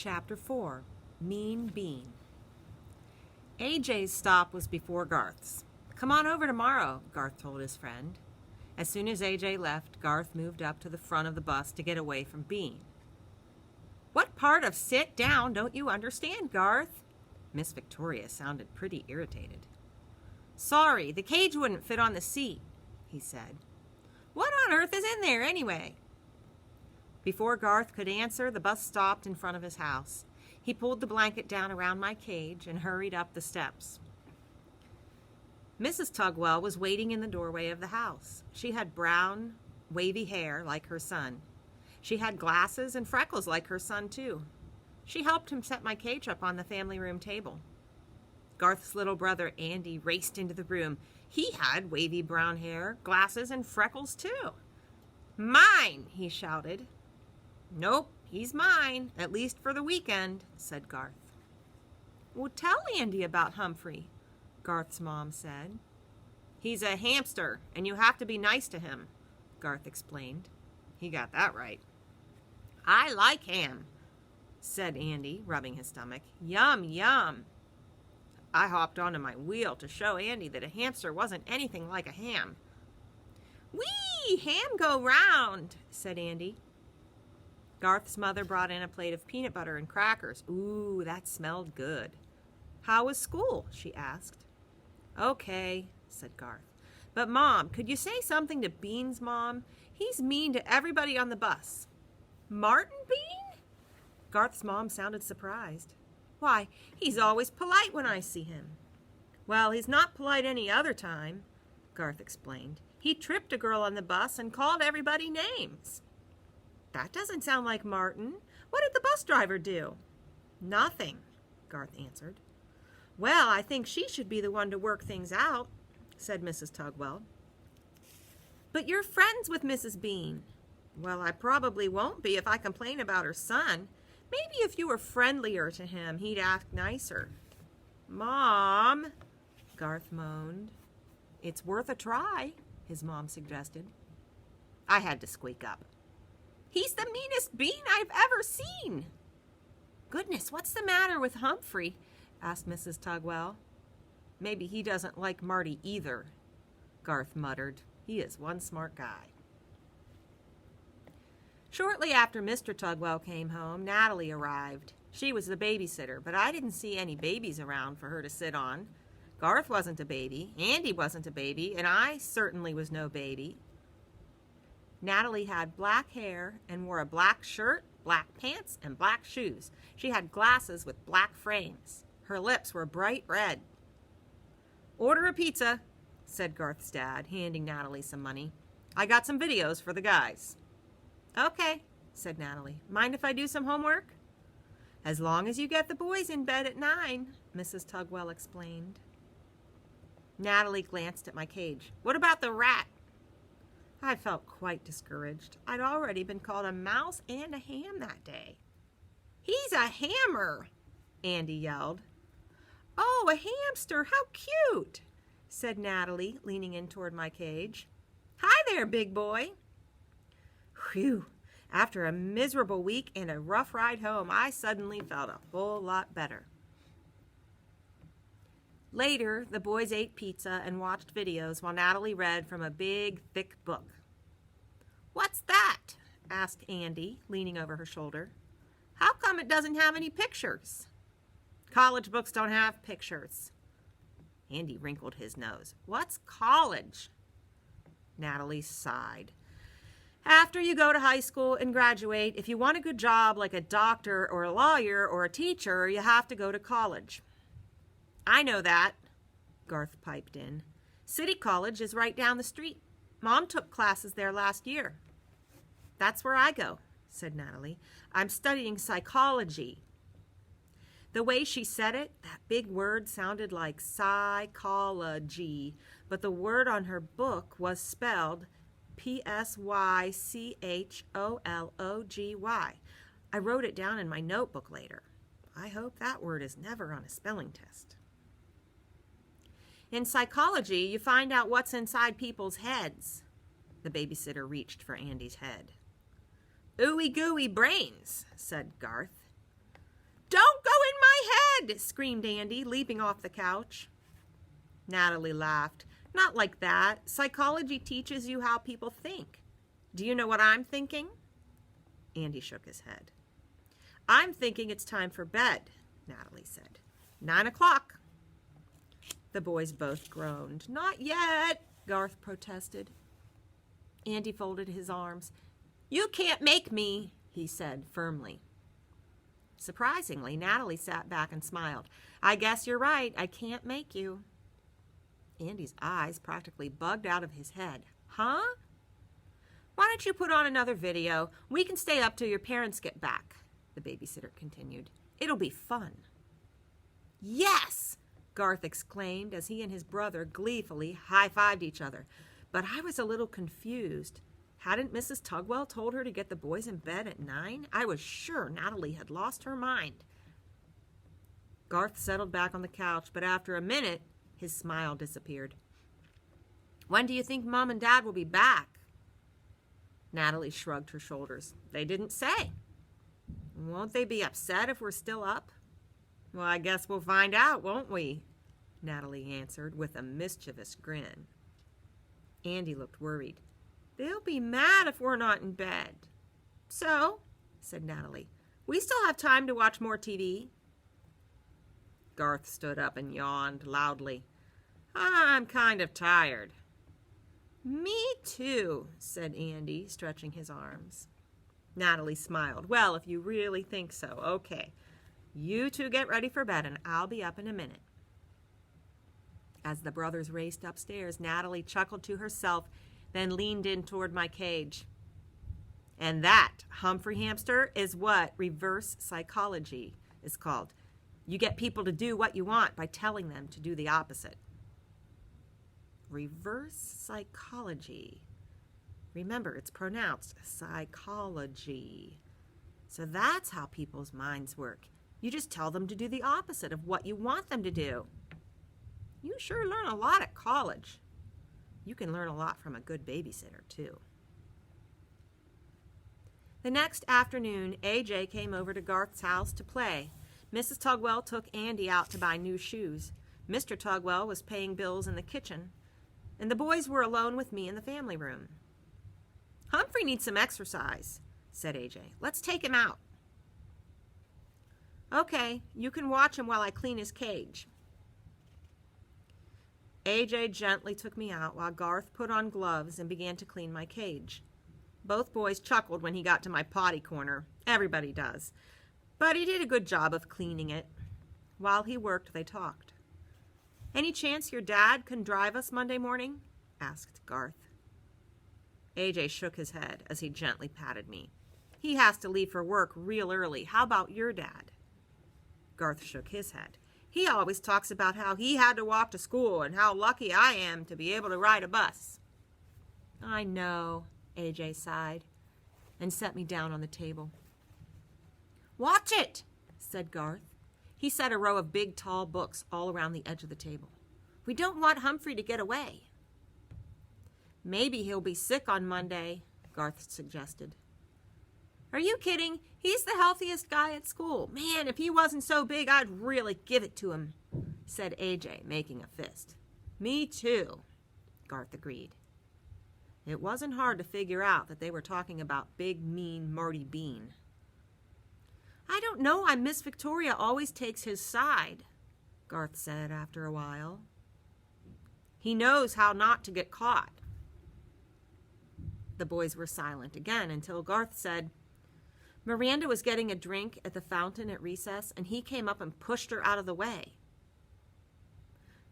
Chapter 4, Mean Bean. AJ's stop was before Garth's. "Come on over tomorrow," Garth told his friend. As soon as AJ left, Garth moved up to the front of the bus to get away from Bean. "What part of sit down don't you understand, Garth?" Miss Victoria sounded pretty irritated. "Sorry, the cage wouldn't fit on the seat," he said. "What on earth is in there anyway?" Before Garth could answer, the bus stopped in front of his house. He pulled the blanket down around my cage and hurried up the steps. Mrs. Tugwell was waiting in the doorway of the house. She had brown, wavy hair like her son. She had glasses and freckles like her son, too. She helped him set my cage up on the family room table. Garth's little brother, Andy, raced into the room. He had wavy brown hair, glasses, and freckles, too. "Mine!" he shouted. "Nope, he's mine, at least for the weekend," said Garth. "Well, tell Andy about Humphrey," Garth's mom said. "He's a hamster, and you have to be nice to him," Garth explained. He got that right. "I like ham," said Andy, rubbing his stomach. "Yum, yum." I hopped onto my wheel to show Andy that a hamster wasn't anything like a ham. "Whee! Ham go round," said Andy. Garth's mother brought in a plate of peanut butter and crackers. Ooh, that smelled good. "How was school?" she asked. "Okay," said Garth. "But, Mom, could you say something to Bean's mom? He's mean to everybody on the bus." "Martin Bean?" Garth's mom sounded surprised. "Why, he's always polite when I see him." "Well, he's not polite any other time," Garth explained. "He tripped a girl on the bus and called everybody names." "That doesn't sound like Martin. What did the bus driver do?" "Nothing," Garth answered. "Well, I think she should be the one to work things out," said Mrs. Tugwell. "But you're friends with Mrs. Bean." "Well, I probably won't be if I complain about her son. Maybe if you were friendlier to him, he'd act nicer." "Mom," Garth moaned. "It's worth a try," his mom suggested. I had to squeak up. "He's the meanest bean I've ever seen." "Goodness, what's the matter with Humphrey?" asked Mrs. Tugwell. "Maybe he doesn't like Marty either," Garth muttered. "He is one smart guy." Shortly after Mr. Tugwell came home, Natalie arrived. She was the babysitter, but I didn't see any babies around for her to sit on. Garth wasn't a baby, Andy wasn't a baby, and I certainly was no baby. Natalie had black hair and wore a black shirt, black pants, and black shoes. She had glasses with black frames. Her lips were bright red. "Order a pizza," said Garth's dad, handing Natalie some money. "I got some videos for the guys." "Okay," said Natalie. "Mind if I do some homework?" "As long as you get the boys in bed at 9, Mrs. Tugwell explained. Natalie glanced at my cage. "What about the rat?" I felt quite discouraged. I'd already been called a mouse and a ham that day. "He's a hammer," Andy yelled. "Oh, a hamster, how cute," said Natalie, leaning in toward my cage. "Hi there, big boy." Whew, after a miserable week and a rough ride home, I suddenly felt a whole lot better. Later, the boys ate pizza and watched videos while Natalie read from a big, thick book. "What's that?" asked Andy, leaning over her shoulder. "How come it doesn't have any pictures?" "College books don't have pictures." Andy wrinkled his nose. "What's college?" Natalie sighed. "After you go to high school and graduate, if you want a good job like a doctor or a lawyer or a teacher, you have to go to college." "I know that," Garth piped in. "City College is right down the street. Mom took classes there last year." "That's where I go," said Natalie. "I'm studying psychology." The way she said it, that big word sounded like psychology, but the word on her book was spelled Psychology. I wrote it down in my notebook later. I hope that word is never on a spelling test. "In psychology, you find out what's inside people's heads." The babysitter reached for Andy's head. "Ooey gooey brains," said Garth. bed, screamed Andy, leaping off the couch. Natalie laughed. Not like that. Psychology teaches you how people think. Do you know what I'm thinking? Andy shook his head. I'm thinking it's time for bed, Natalie said. 9 o'clock. The boys both groaned. Not yet, Garth protested. Andy folded his arms. You can't make me, he said firmly. Surprisingly, Natalie sat back and smiled. I guess you're right. I can't make you. Andy's eyes practically bugged out of his head. Huh? Why don't you put on another video? We can stay up till your parents get back, the babysitter continued. It'll be fun. Yes, Garth exclaimed as he and his brother gleefully high-fived each other. But I was a little confused. Hadn't Mrs. Tugwell told her to get the boys in bed at 9? I was sure Natalie had lost her mind. Garth settled back on the couch, but after a minute, his smile disappeared. When do you think Mom and Dad will be back? Natalie shrugged her shoulders. They didn't say. Won't they be upset if we're still up? Well, I guess we'll find out, won't we? Natalie answered with a mischievous grin. Andy looked worried. They'll be mad if we're not in bed. So, said Natalie, we still have time to watch more TV. Garth stood up and yawned loudly. I'm kind of tired. Me too, said Andy, stretching his arms. Natalie smiled. Well, if you really think so, okay. You two get ready for bed and I'll be up in a minute. As the brothers raced upstairs, Natalie chuckled to herself, then leaned in toward my cage. And that, Humphrey Hamster, is what reverse psychology is called. You get people to do what you want by telling them to do the opposite. Reverse psychology. Remember, it's pronounced psychology. So that's how people's minds work. You just tell them to do the opposite of what you want them to do. You sure learn a lot at college. You can learn a lot from a good babysitter, too. The next afternoon, AJ came over to Garth's house to play. Mrs. Tugwell took Andy out to buy new shoes. Mr. Tugwell was paying bills in the kitchen, and the boys were alone with me in the family room. Humphrey needs some exercise, said AJ. Let's take him out. Okay, you can watch him while I clean his cage. AJ gently took me out while Garth put on gloves and began to clean my cage. Both boys chuckled when he got to my potty corner. Everybody does. But he did a good job of cleaning it. While he worked, they talked. Any chance your dad can drive us Monday morning? Asked Garth. AJ shook his head as he gently patted me. He has to leave for work real early. How about your dad? Garth shook his head. He always talks about how he had to walk to school and how lucky I am to be able to ride a bus. I know, AJ sighed and set me down on the table. Watch it, said Garth. He set a row of big, tall books all around the edge of the table. We don't want Humphrey to get away. Maybe he'll be sick on Monday, Garth suggested. Are you kidding? He's the healthiest guy at school. Man, if he wasn't so big, I'd really give it to him, said AJ, making a fist. Me too, Garth agreed. It wasn't hard to figure out that they were talking about big, mean Marty Bean. I don't know why Miss Victoria always takes his side, Garth said after a while. He knows how not to get caught. The boys were silent again until Garth said, Miranda was getting a drink at the fountain at recess, and he came up and pushed her out of the way.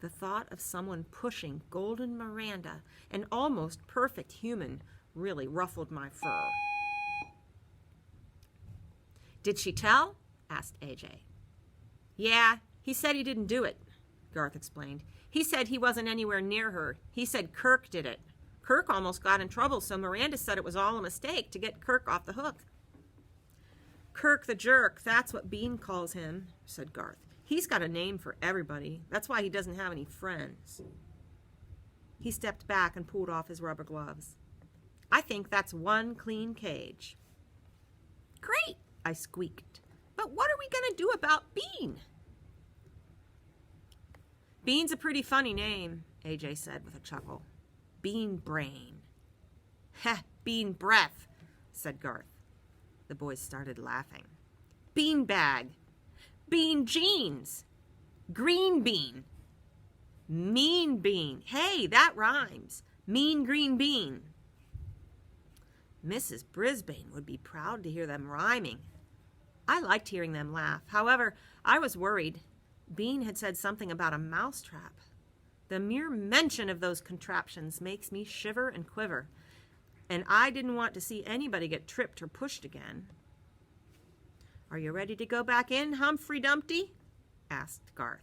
The thought of someone pushing Golden Miranda, an almost perfect human, really ruffled my fur. Did she tell? Asked AJ. Yeah, he said he didn't do it, Garth explained. He said he wasn't anywhere near her. He said Kirk did it. Kirk almost got in trouble, so Miranda said it was all a mistake to get Kirk off the hook. Kirk the jerk, that's what Bean calls him, said Garth. He's got a name for everybody. That's why he doesn't have any friends. He stepped back and pulled off his rubber gloves. I think that's one clean cage. Great, I squeaked. But what are we going to do about Bean? Bean's a pretty funny name, AJ said with a chuckle. Bean Brain. Heh, Bean Breath, said Garth. The boys started laughing. Bean Bag. Bean Jeans. Green Bean. Mean Bean. Hey, that rhymes. Mean Green Bean. Mrs. Brisbane would be proud to hear them rhyming. I liked hearing them laugh. However, I was worried. Bean had said something about a mousetrap. The mere mention of those contraptions makes me shiver and quiver, and I didn't want to see anybody get tripped or pushed again. Are you ready to go back in, Humphrey Dumpty? Asked Garth.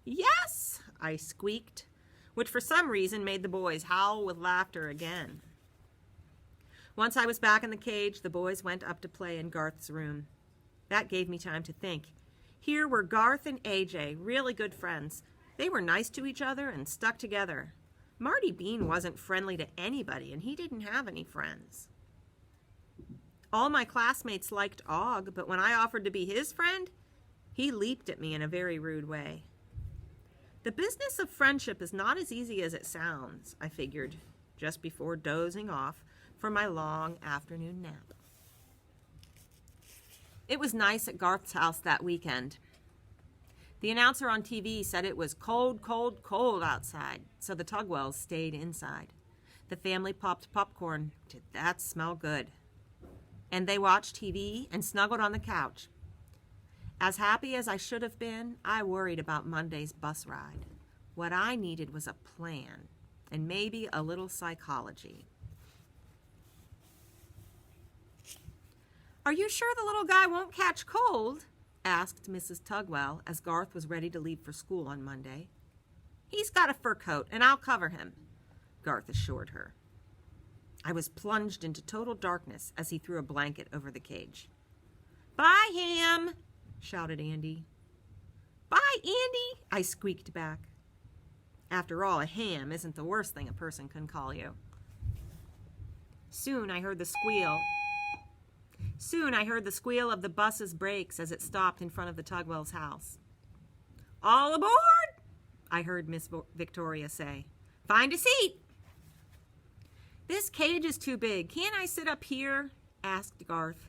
Yes, I squeaked, which for some reason made the boys howl with laughter again. Once I was back in the cage, the boys went up to play in Garth's room. That gave me time to think. Here were Garth and AJ, really good friends. They were nice to each other and stuck together. Marty Bean wasn't friendly to anybody, and he didn't have any friends. All my classmates liked Og, but when I offered to be his friend, he leaped at me in a very rude way. The business of friendship is not as easy as it sounds, I figured, just before dozing off for my long afternoon nap. It was nice at Garth's house that weekend. The announcer on TV said it was cold, cold, cold outside, so the Tugwells stayed inside. The family popped popcorn. Did that smell good? And they watched TV and snuggled on the couch. As happy as I should have been, I worried about Monday's bus ride. What I needed was a plan, and maybe a little psychology. Are you sure the little guy won't catch cold? Asked Mrs. Tugwell as Garth was ready to leave for school on Monday. He's got a fur coat, and I'll cover him, Garth assured her. I was plunged into total darkness as he threw a blanket over the cage. Bye, Ham, shouted Andy. Bye, Andy, I squeaked back. After all, a ham isn't the worst thing a person can call you. Soon I heard the squeal of the bus's brakes as it stopped in front of the Tugwells' house. All aboard, I heard Miss Victoria say. Find a seat. This cage is too big. Can't I sit up here? Asked Garth.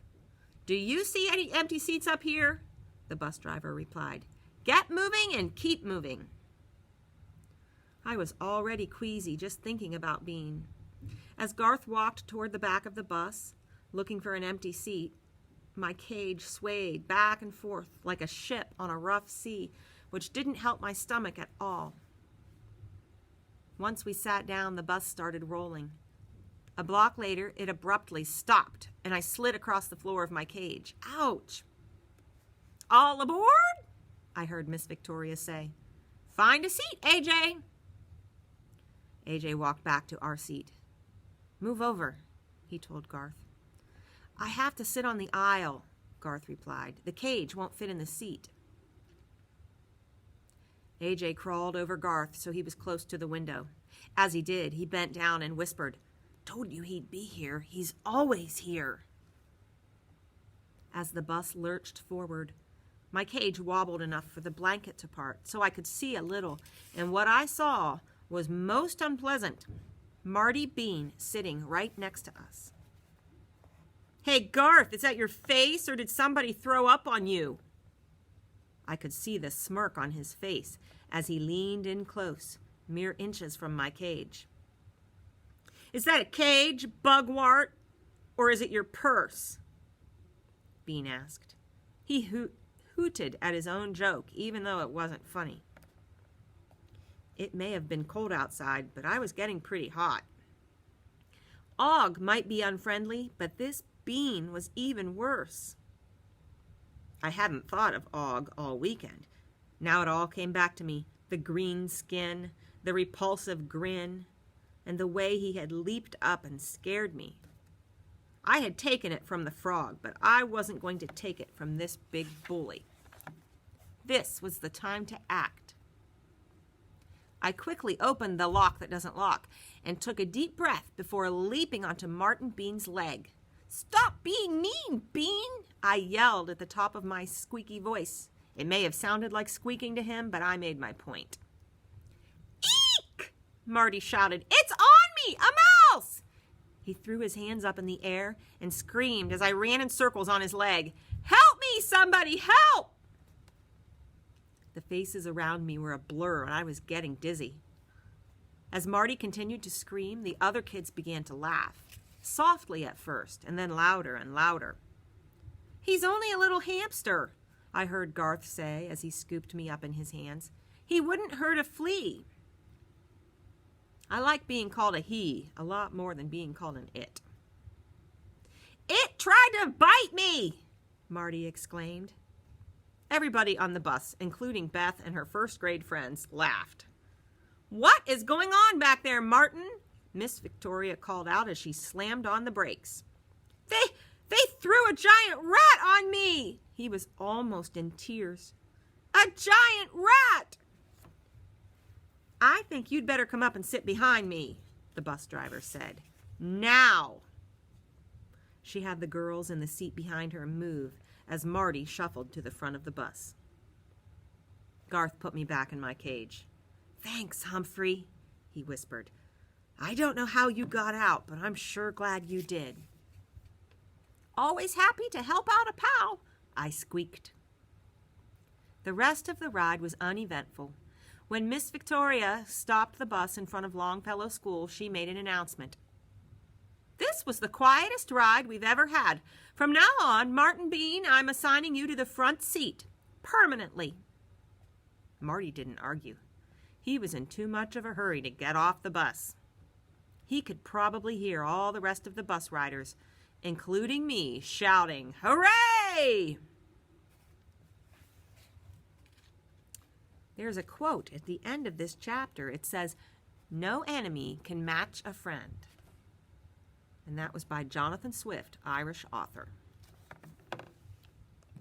Do you see any empty seats up here? The bus driver replied. Get moving and keep moving. I was already queasy just thinking about Bean. As Garth walked toward the back of the bus, looking for an empty seat, my cage swayed back and forth like a ship on a rough sea, which didn't help my stomach at all. Once we sat down, the bus started rolling. A block later, it abruptly stopped, and I slid across the floor of my cage. Ouch! All aboard? I heard Miss Victoria say. Find a seat, AJ. AJ walked back to our seat. Move over, he told Garth. I have to sit on the aisle, Garth replied. The cage won't fit in the seat. AJ crawled over Garth so he was close to the window. As he did, he bent down and whispered, Told you he'd be here. He's always here. As the bus lurched forward, my cage wobbled enough for the blanket to part so I could see a little, and what I saw was most unpleasant. Marty Bean sitting right next to us. Hey, Garth, is that your face, or did somebody throw up on you? I could see the smirk on his face as he leaned in close, mere inches from my cage. Is that a cage, Bugwart, or is it your purse? Bean asked. He hooted at his own joke, even though it wasn't funny. It may have been cold outside, but I was getting pretty hot. Og might be unfriendly, but this Bean was even worse. I hadn't thought of Og all weekend. Now it all came back to me, the green skin, the repulsive grin, and the way he had leaped up and scared me. I had taken it from the frog, but I wasn't going to take it from this big bully. This was the time to act. I quickly opened the lock that doesn't lock and took a deep breath before leaping onto Martin Bean's leg. Stop being mean, Bean! I yelled at the top of my squeaky voice. It may have sounded like squeaking to him, but I made my point. Marty shouted. "It's on me! A mouse!" He threw his hands up in the air and screamed as I ran in circles on his leg. "Help me, somebody! Help!" The faces around me were a blur and I was getting dizzy. As Marty continued to scream, the other kids began to laugh, softly at first, and then louder and louder. "He's only a little hamster," I heard Garth say as he scooped me up in his hands. "He wouldn't hurt a flea." I like being called a he a lot more than being called an it. "It tried to bite me!" Marty exclaimed. Everybody on the bus, including Beth and her first grade friends, laughed. "What is going on back there, Martin?" Miss Victoria called out as she slammed on the brakes. They threw a giant rat on me!" He was almost in tears. "A giant rat!" "I think you'd better come up and sit behind me," the bus driver said. "Now!" She had the girls in the seat behind her move as Marty shuffled to the front of the bus. Garth put me back in my cage. "Thanks, Humphrey," he whispered. "I don't know how you got out, but I'm sure glad you did." "Always happy to help out a pal," I squeaked. The rest of the ride was uneventful. When Miss Victoria stopped the bus in front of Longfellow School, she made an announcement. "This was the quietest ride we've ever had. From now on, Martin Bean, I'm assigning you to the front seat, permanently." Marty didn't argue. He was in too much of a hurry to get off the bus. He could probably hear all the rest of the bus riders, including me, shouting, "Hooray!" There's a quote at the end of this chapter. It says, "No enemy can match a friend." And that was by Jonathan Swift, Irish author.